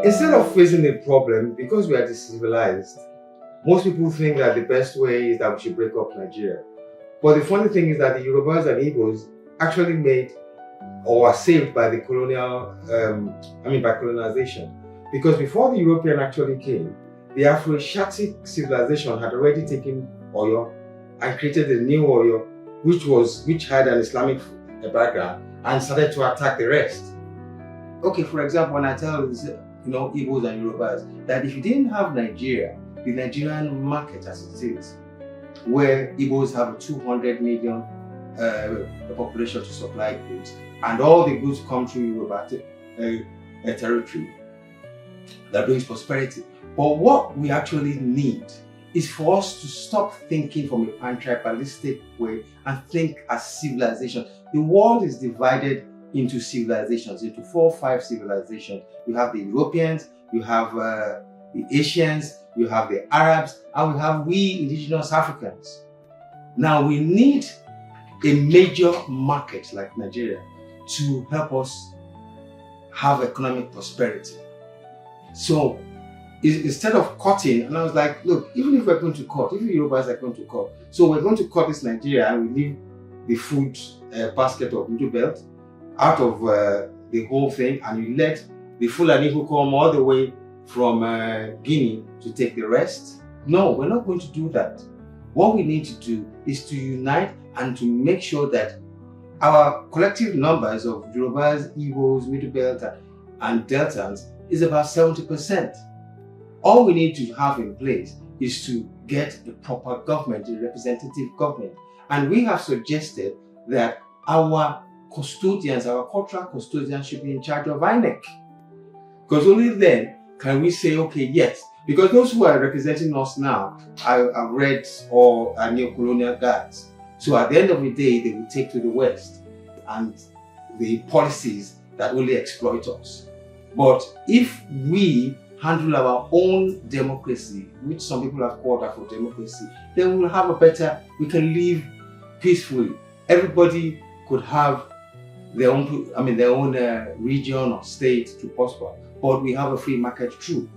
Instead of facing the problem, because we are decivilized, most people think that the best way is that we should break up Nigeria. But the funny thing is that the Yorubas and Igbos actually made or were saved by the by colonization. Because before the European actually came, the Afro-Asiatic civilization had already taken Oyo and created a new Oyo, which had an Islamic background and started to attack the rest. Okay, for example, when I tell Igbos and Yorubas that if you didn't have Nigeria, the Nigerian market as it is, where Igbos have 200 million population to supply goods, and all the goods come through Yoruba territory, that brings prosperity. But what we actually need is for us to stop thinking from a pan-tribalistic way and think as civilization. The world is divided into civilizations, into 4 or 5 civilizations. You have the Europeans, you have the Asians, you have the Arabs, and we indigenous Africans. Now we need a major market like Nigeria to help us have economic prosperity. So instead of cutting, and I was like, look, even if we're going to cut, even Yorubas are going to cut, so we're going to cut this Nigeria and we leave the food basket of Middle Belt out of the whole thing, and you let the Fulani who come all the way from Guinea to take the rest. No, we're not going to do that. What we need to do is to unite and to make sure that our collective numbers of Yorubas, Igbos, Middle Belt and Deltans is about 70%. All we need to have in place is to get a proper government, a representative government. And we have suggested that our custodians, our cultural custodians should be in charge of INEC. Because only then can we say, okay, yes, because those who are representing us now are Reds or are neo-colonial guards. So at the end of the day, they will take to the West and the policies that only exploit us. But if we handle our own democracy, which some people have called Afro democracy, then we'll have we can live peacefully. Everybody could have their own region or state to prosper. But we have a free market, true.